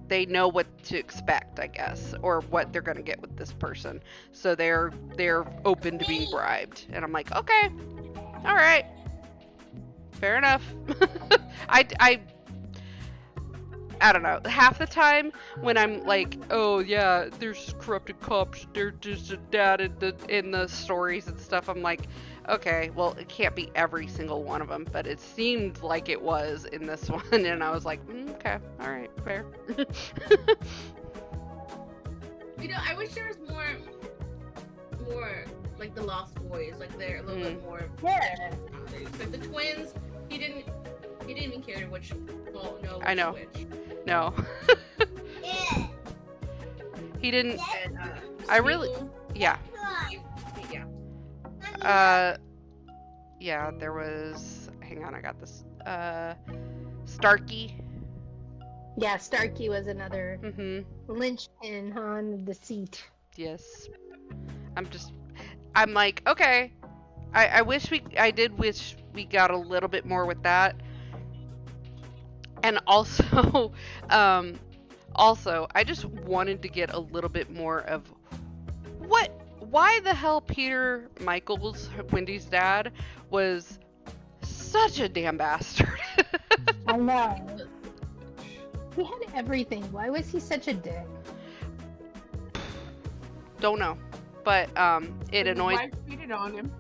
they know what to expect, I guess, or what they're gonna get with this person, so they're open to being bribed. And I'm like, okay, all right, fair enough. I don't know. Half the time when I'm like, oh yeah, there's corrupted cops, they're just dad in the stories and stuff, I'm like, okay, well, it can't be every single one of them, but it seemed like it was in this one, and I was like, okay, all right, fair. I wish there was more like the Lost Boys, like they're a little bit more. Yeah. Like the twins, he didn't even care which. Well, no. I know. Which. No. He didn't. And, I really. Smeagol, Yeah. yeah. Yeah, there was. Hang on, I got this. Starkey. Yeah, Starkey was another Mm-hmm. linchpin on the seat. Yes. I'm like, okay. I did wish we got a little bit more with that. And also, I just wanted to get a little bit more of why the hell Peter Michaels, Wendy's dad, was such a damn bastard. I know. He had everything. Why was he such a dick? Don't know. But, it His annoyed. wife cheated on him.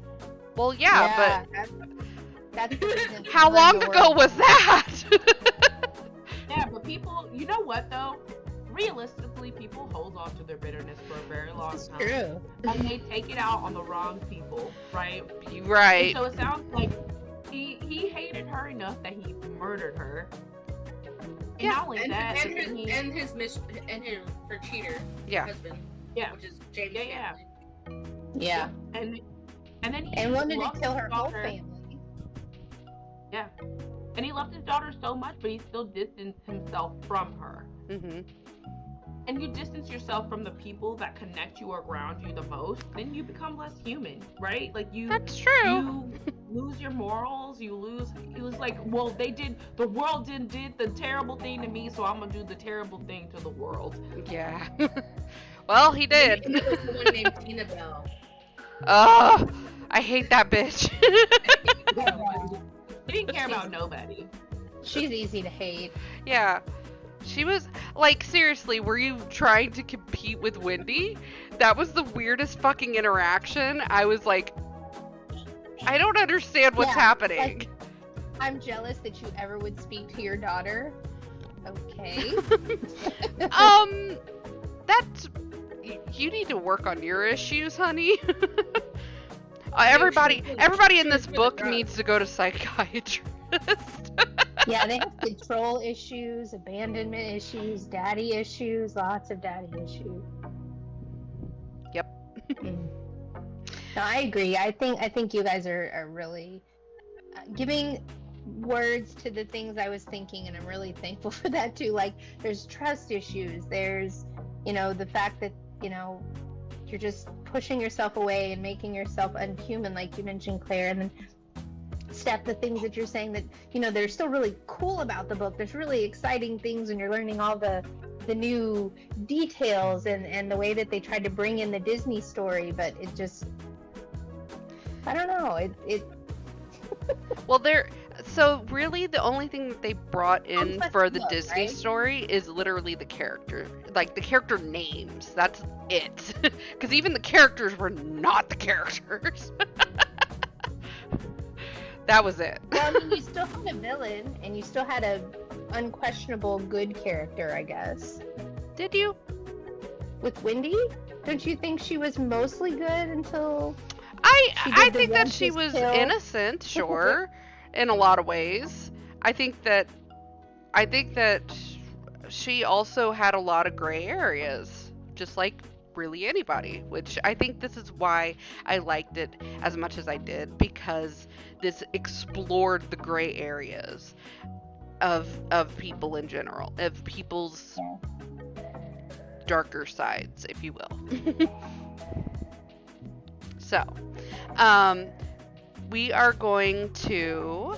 Well, yeah, but That's the reason she How burned long the ago world was down. that? Yeah, but people, you know what though? Realistically, people hold on to their bitterness for a very long This is time. true. And they take it out on the wrong people, right? And Right. so it sounds like he hated her enough that he murdered her. And Yeah, not only And, that, and, but then he, her cheater Yeah. husband, yeah, which is James. Yeah. Yeah. and then he And wanted to loved kill his her whole daughter. family. Yeah, and he loved his daughter so much, but he still distanced himself from her. Mm-hmm. And you distance yourself from the people that connect you or ground you the most, then you become less human, right? Like That's true. you lose your morals. You lose. It was like, well, the world did the terrible thing to me, so I'm gonna do the terrible thing to the world. Yeah. Well, he did. And there was someone named Tina Bell. Oh, I hate that bitch. He didn't care about nobody. She's easy to hate. Yeah. She was like, seriously, were you trying to compete with Wendy? That was the weirdest fucking interaction. I was like, I don't understand what's Yeah, happening. like- I'm jealous that you ever would speak to your daughter. Okay. That's you need to work on your issues, honey. Everybody in this book needs to go to psychiatrist. Yeah, they have control issues, abandonment issues, daddy issues, lots of daddy issues. Yep. Mm. No, I agree. I think you guys are really giving words to the things I was thinking, and I'm really thankful for that too. Like, there's trust issues. There's, the fact that, you're just pushing yourself away and making yourself unhuman, like you mentioned, Claire. And then Steph, the things that you're saying that, they're still really cool about the book. There's really exciting things, and you're learning all the new details and the way that they tried to bring in the Disney story, but it just, I don't know. It Well, so really the only thing that they brought in Complex for the book, Disney right? story is literally the character, like the character names. That's it. Because even the characters were not the characters. That was it. Well, I mean, you still had a villain, and you still had a unquestionable good character, I guess. Did you? With Wendy, don't you think she was mostly good until? She did I the think that she Ventus was kill. innocent, sure, in a lot of ways. I think that she also had a lot of gray areas, just like really anybody, which I think this is why I liked it as much as I did, because this explored the gray areas of people in general, of people's darker sides, if you will. So, we are going to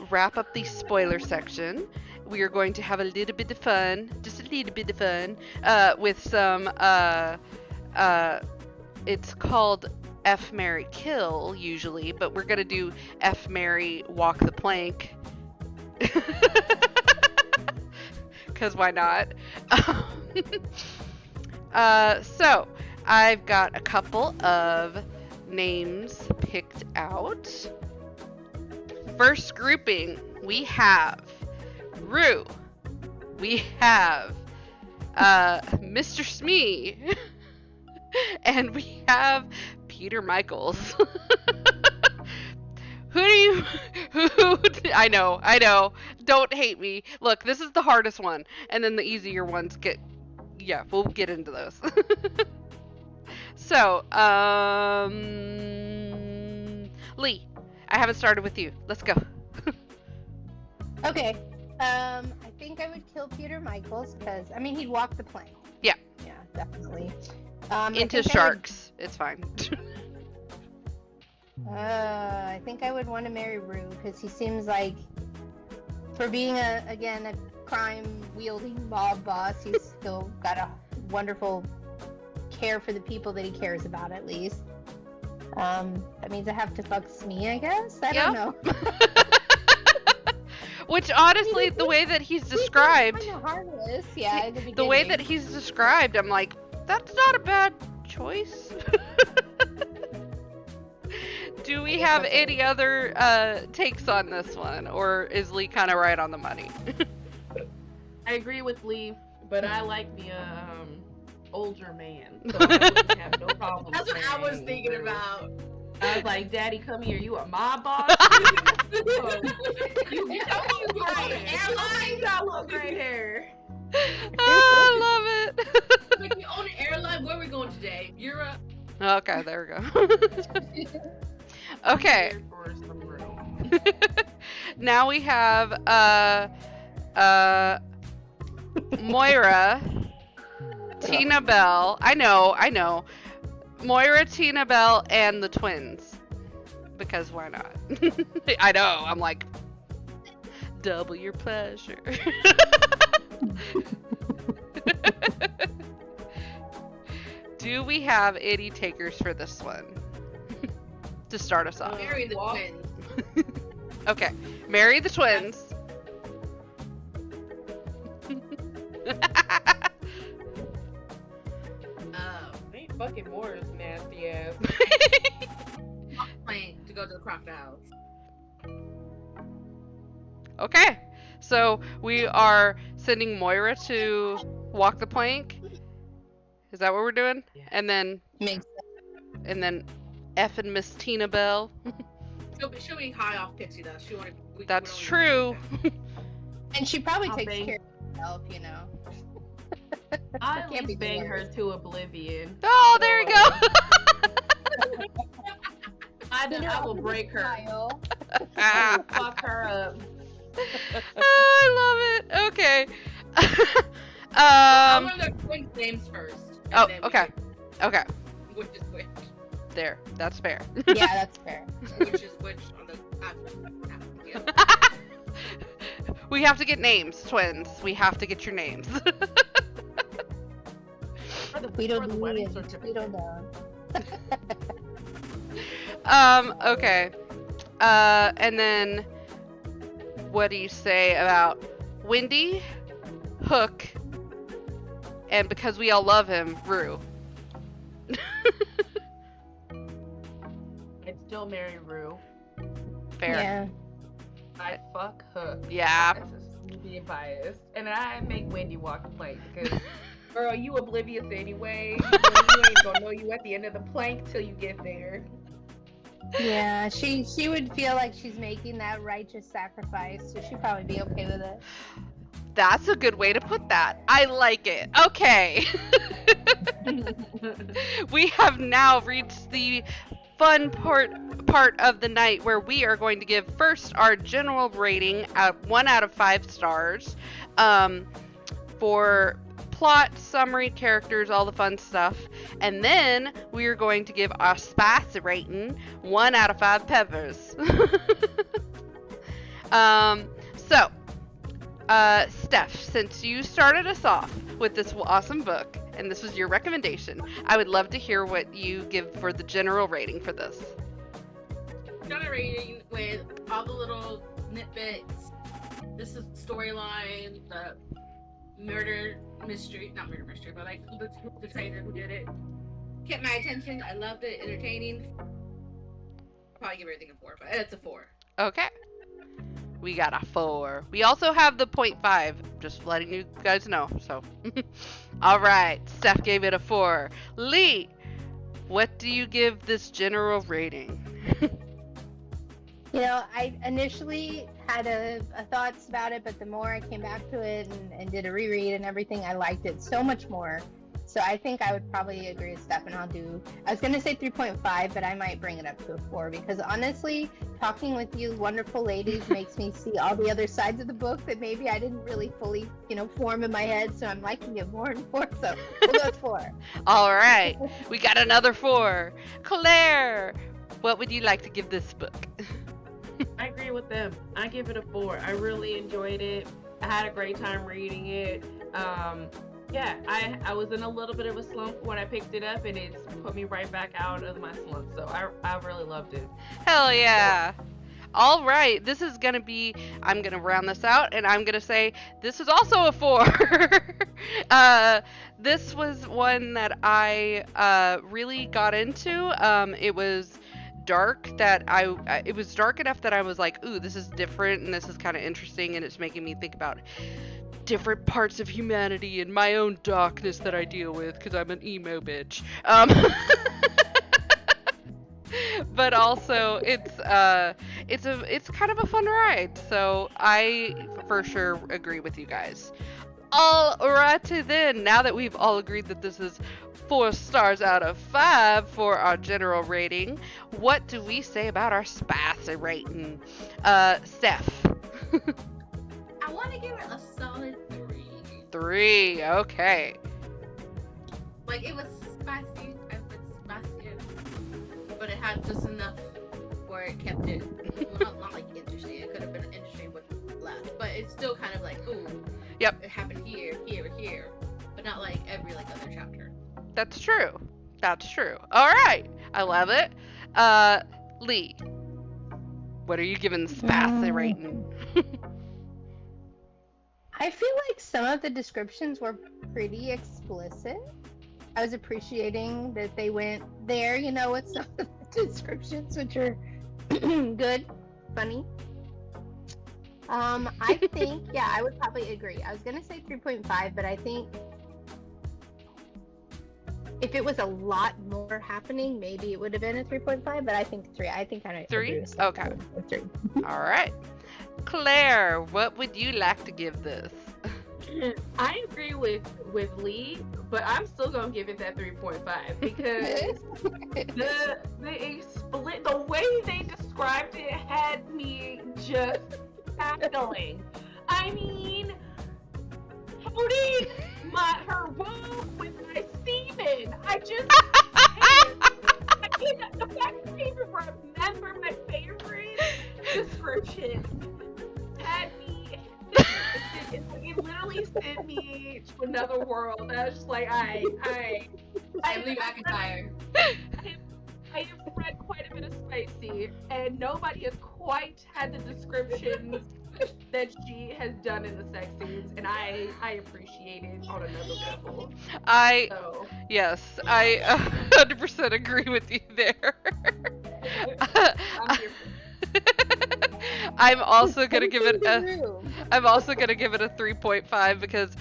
wrap up the spoiler section. We are going to have a little bit of fun, just a little bit of fun, with some, it's called F, Marry, Kill, usually, but we're going to do F, Marry, Walk the Plank. Because why not? So, I've got a couple of names picked out. First grouping, we have Rue. We have Mr. Smee. And we have Peter Michaels. I know. Don't hate me. Look, this is the hardest one. And then the easier ones we'll get into those. So, Lee, I haven't started with you. Let's go. Okay. I think I would kill Peter Michaels because he'd walk the plank. Yeah. Yeah, definitely. Into sharks. It's fine. I think I would want to marry Rue because he seems like, for being a crime wielding mob boss, he's still got a wonderful care for the people that he cares about, at least. That means I have to fuck Smee, I guess. I don't know. Which honestly, the way that he's described, Kind of harmless, yeah. the way that he's described, I'm like, that's not a bad choice. Do we I guess have that's any other takes on this one, or is Lee kind of right on the money? I agree with Lee, but I like the older man, so I wouldn't have no problem. That's what I was saying thinking Rue. about. I was like, Daddy, come here. You are my boss. you tell me you go on an airline. You got little gray hair. I love it. Like, we own an airline. Where are we going today? Europe. Okay, there we go. Okay. Here for some room. Now we have Moira, Tina Bell. I know. Moira, Tina Bell, and the twins. Because why not? I know. I'm like, double your pleasure. Do we have any takers for this one? To start us off. Marry the twins. Okay. Marry the twins. Ain't fucking Morris nasty ass. Plane to go to the crocodiles. Okay. So we are sending Moira to walk the plank. Is that what we're doing? Yeah. And then Makes F and Miss Tina Bell. She'll be high off pixie dust. That's true. And she probably I'll takes bang- care of herself, you know. I Can't can't be bang her Morris. to oblivion. Oh, there you go. I will break her. Smile. I will fuck her up. I love it. Okay. I want the twins' names first. and Oh, then we okay. can- Okay. Which is which? There. That's fair. Yeah, that's fair. Which is which on the yeah. We have to get names, twins. We have to get your names. For the Tweedledee wedding and certificate. Tweedledum. Okay. And then what do you say about Wendy, Hook, and because we all love him, Rue? I'd still marry Rue. Fair. Yeah. I'd fuck Hook. Yeah. That's just being biased. And I make Wendy walk the plank because, girl, you oblivious anyway. You ain't gonna know you at the end of the plank till you get there. Yeah, she would feel like she's making that righteous sacrifice, so she'd probably be okay with it. That's a good way to put that. I like it. Okay. We have now reached the fun part of the night where we are going to give first our general rating at 1 out of 5 stars for plot, summary, characters, all the fun stuff. And then we are going to give our spicy rating 1 out of 5 peppers. So, Steph, since you started us off with this awesome book, and this was your recommendation, I would love to hear what you give for the general rating for this. Generating with all the little nitbits. This is storyline, the murder mystery, not murder mystery, but like the trainer who did it. Kept my attention. I loved it. Entertaining. Probably give everything a 4, but it's a 4. Okay. We got a 4. We also have the 0.5, just letting you guys know. So, all right. Steph gave it a 4. Lee, what do you give this general rating? You know, I initially had a thoughts about it, but the more I came back to it and did a reread and everything, I liked it so much more. So I think I would probably agree with Steph, and I was going to say 3.5, but I might bring it up to a 4, because honestly, talking with you wonderful ladies makes me see all the other sides of the book that maybe I didn't really fully, form in my head, so I'm liking it more and more, so we'll go with 4. All right. We got another 4. Claire, what would you like to give this book? I agree with them. I give it a 4. I really enjoyed it. I had a great time reading it. Yeah, I was in a little bit of a slump when I picked it up, and it's put me right back out of my slump. So I really loved it. Hell yeah. All right. This is going to be, I'm going to round this out, and I'm going to say this is also a 4. This was one that I really got into. It was dark that it was dark enough that I was like, ooh, this is different and this is kind of interesting and it's making me think about different parts of humanity and my own darkness that I deal with because I'm an emo bitch. But also it's kind of a fun ride. So I for sure agree with you guys. Alrighty then, now that we've all agreed that this is 4 stars out of 5 for our general rating, what do we say about our spicy rating? Steph. I want to give it a solid 3. 3, okay. Like, it was spicy, but it had just enough where it kept it, well, not like interesting. It could have been interesting with less, but it's still kind of like, ooh, yep, it happened here, but not like every like other chapter. That's true. That's true. All right, I love it. Lee, what are you giving the spicy rating? I feel like some of the descriptions were pretty explicit. I was appreciating that they went there, with some of the descriptions, which are good, funny. I think, yeah, I would probably agree. I was going to say 3.5, but I think if it was a lot more happening, maybe it would have been a 3.5, but I think 3. I think I 3? agree Okay. 3. All right. Claire, what would you like to give this? I agree with Lee, but I'm still gonna give it that 3.5 because the way they described it had me just cackling. I mean, how did her wound with my semen? I can't the fact that I even remember my favorite description had me. It literally sent me to another world. I was just like, Emily Mcintire. I have read quite a bit of spicy, and nobody has quite had the descriptions that she has done in the sex scenes, and I appreciate it on another level. Yes, I 100% agree with you there. I'm here I'm also gonna give it a 3.5 because,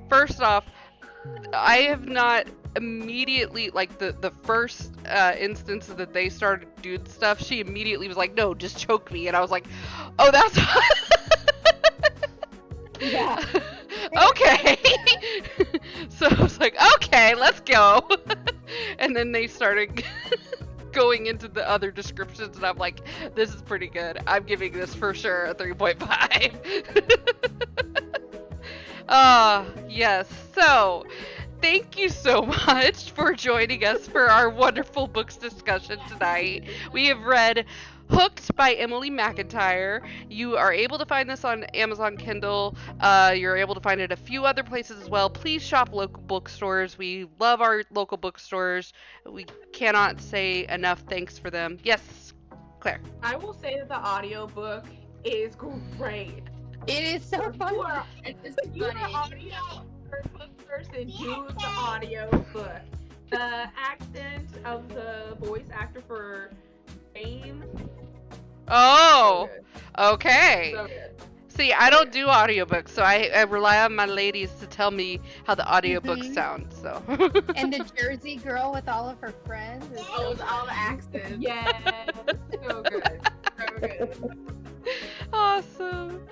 first off, I have not immediately, like, the first instance that they started doing stuff, she immediately was like, no, just choke me, and I was like, oh, that's Yeah. okay. So I was like, okay, let's go. And then they started going into the other descriptions, and I'm like, this is pretty good. I'm giving this for sure a 3.5. Yes. So, thank you so much for joining us for our wonderful books discussion tonight. We have read Hooked by Emily Mcintire. You are able to find this on Amazon Kindle. You're able to find it a few other places as well. Please shop local bookstores. We love our local bookstores. We cannot say enough thanks for them. Yes, Claire. I will say that the audiobook is great. It is so fun. It's If you're an funny. audio book person, use the audio book. The accent of the voice actor for Fame. Oh, So good. okay. So good. See, I don't do audiobooks, so I rely on my ladies to tell me how the audiobooks sound. So. And the Jersey girl with all of her friends. Is All the accents. Yes. So good. So good. Awesome.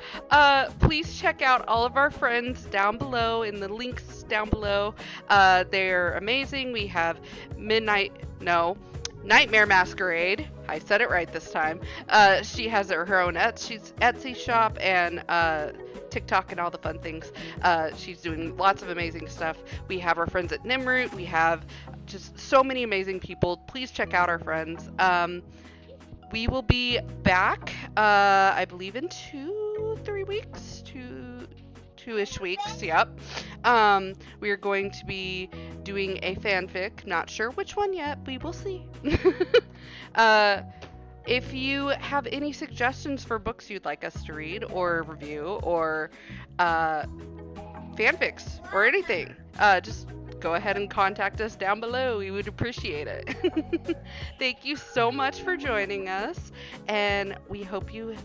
Please check out all of our friends down below in the links down below. They're amazing. We have Nightmare Masquerade. I said it right this time. She has her own Etsy shop and TikTok and all the fun things. She's doing lots of amazing stuff. We have our friends at Nimroot. We have just so many amazing people. Please check out our friends. We will be back, I believe, in 2-3 weeks. 2-ish weeks, yep. We are going to be doing a fanfic. Not sure which one yet. We will see. If you have any suggestions for books you'd like us to read or review or fanfics or anything, just go ahead and contact us down below. We would appreciate it. Thank you so much for joining us, and we hope you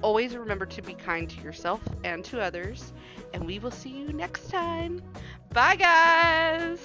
always remember to be kind to yourself and to others, and we will see you next time. Bye, guys!